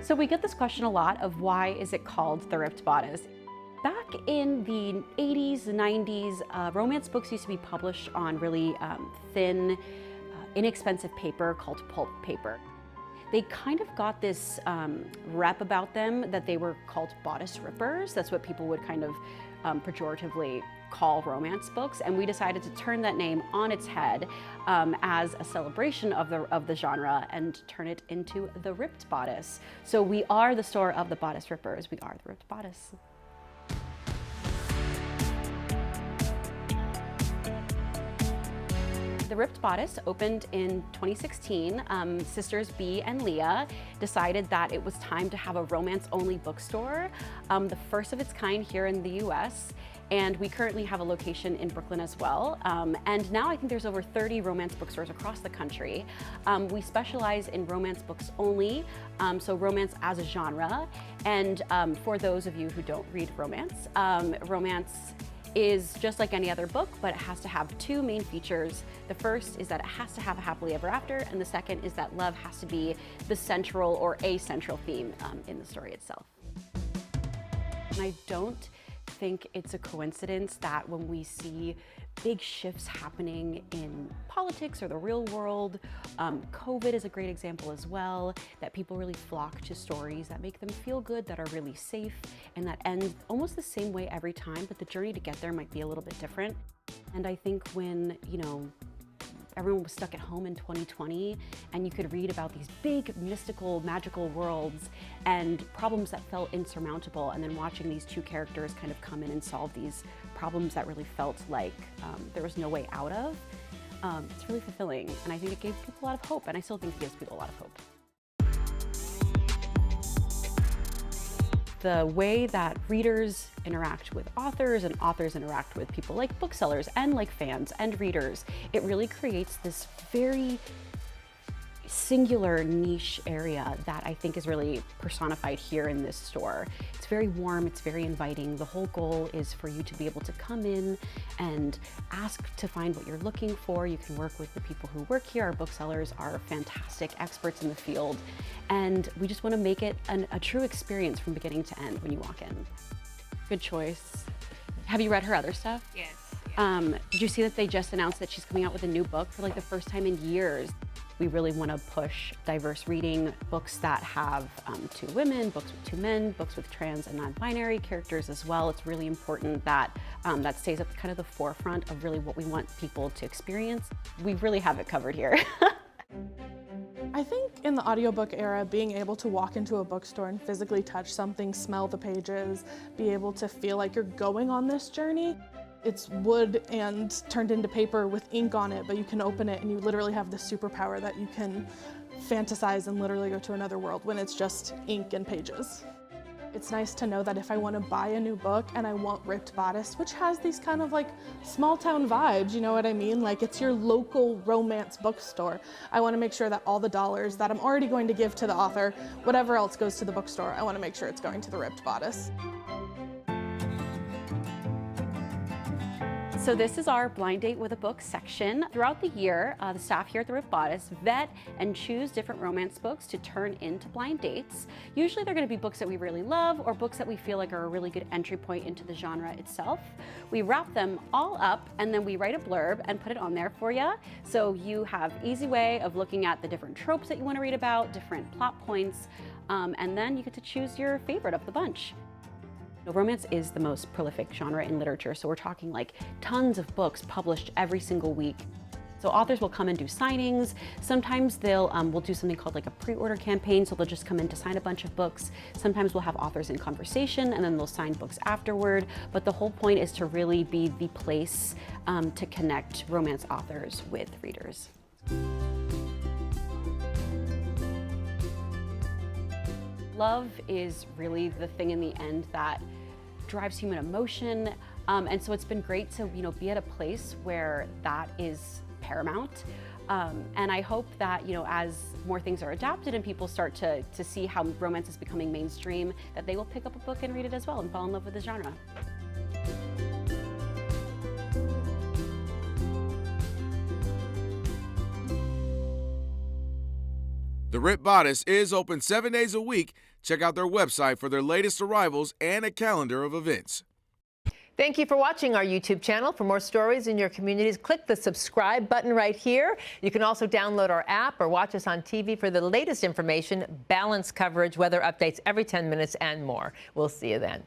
So we get this question a lot of why is it called the Ripped Bodice? Back in the 80s, 90s, romance books used to be published on really thin, inexpensive paper called pulp paper. They kind of got this rep about them that they were called bodice rippers. That's what people would kind of pejoratively call romance books, and we decided to turn that name on its head as a celebration of the genre and turn it into the Ripped Bodice. So we are the store of the bodice rippers. We are the Ripped Bodice. The Ripped Bodice opened in 2016. Sisters B and Leah decided that it was time to have a romance-only bookstore, the first of its kind here in the US. And we currently have a location in Brooklyn as well. And now I think there's over 30 romance bookstores across the country. We specialize in romance books only, so romance as a genre. And for those of you who don't read romance, romance is just like any other book, but it has to have two main features. The first is that it has to have a happily ever after, and the second is that love has to be the central or a central theme in the story itself. And I don't think it's a coincidence that when we see big shifts happening in politics or the real world, COVID is a great example as well, that people really flock to stories that make them feel good, that are really safe, and that end almost the same way every time, but the journey to get there might be a little bit different. And I think when, everyone was stuck at home in 2020 and you could read about these big mystical magical worlds and problems that felt insurmountable, and then watching these two characters kind of come in and solve these problems that really felt like there was no way out of, it's really fulfilling, and I think it gave people a lot of hope, and I still think it gives people a lot of hope. The way that readers interact with authors and authors interact with people like booksellers and like fans and readers, it really creates this very singular niche area that I think is really personified here in this store. It's very warm, it's very inviting. The whole goal is for you to be able to come in and ask to find what you're looking for. You can work with the people who work here. Our booksellers are fantastic experts in the field, and we just want to make it a true experience from beginning to end when you walk in. Good choice. Have you read her other stuff? Yes. Did you see that they just announced that she's coming out with a new book for like the first time in years? We really want to push diverse reading, books that have two women, books with two men, books with trans and non-binary characters as well. It's really important that that stays at kind of the forefront of really what we want people to experience. We really have it covered here. I think in the audiobook era, being able to walk into a bookstore and physically touch something, smell the pages, be able to feel like you're going on this journey. It's wood and turned into paper with ink on it, but you can open it and you literally have the superpower that you can fantasize and literally go to another world when it's just ink and pages. It's nice to know that if I want to buy a new book and I want Ripped Bodice, which has these kind of like small town vibes, you know what I mean? Like it's your local romance bookstore. I want to make sure that all the dollars that I'm already going to give to the author, whatever else goes to the bookstore, I want to make sure it's going to the Ripped Bodice. So this is our blind date with a book section. Throughout the year, the staff here at the Ripped Bodice vet and choose different romance books to turn into blind dates. Usually they're going to be books that we really love or books that we feel like are a really good entry point into the genre itself. We wrap them all up and then we write a blurb and put it on there for you. So you have easy way of looking at the different tropes that you want to read about, different plot points, and then you get to choose your favorite of the bunch. Romance is the most prolific genre in literature, so we're talking like tons of books published every single week. So authors will come and do signings. Sometimes we'll do something called like a pre-order campaign, so they'll just come in to sign a bunch of books. Sometimes we'll have authors in conversation and then they'll sign books afterward. But the whole point is to really be the place to connect romance authors with readers. Love is really the thing in the end that drives human emotion, and so it's been great to be at a place where that is paramount. And I hope that as more things are adapted and people start to see how romance is becoming mainstream, that they will pick up a book and read it as well and fall in love with the genre. The The Ripped Bodice is open 7 days a week. Check out their website for their latest arrivals and a calendar of events. Thank you for watching our YouTube channel. For more stories in your communities, click the subscribe button right here. You can also download our app or watch us on TV for the latest information, balanced coverage, weather updates every 10 minutes, and more. We'll see you then.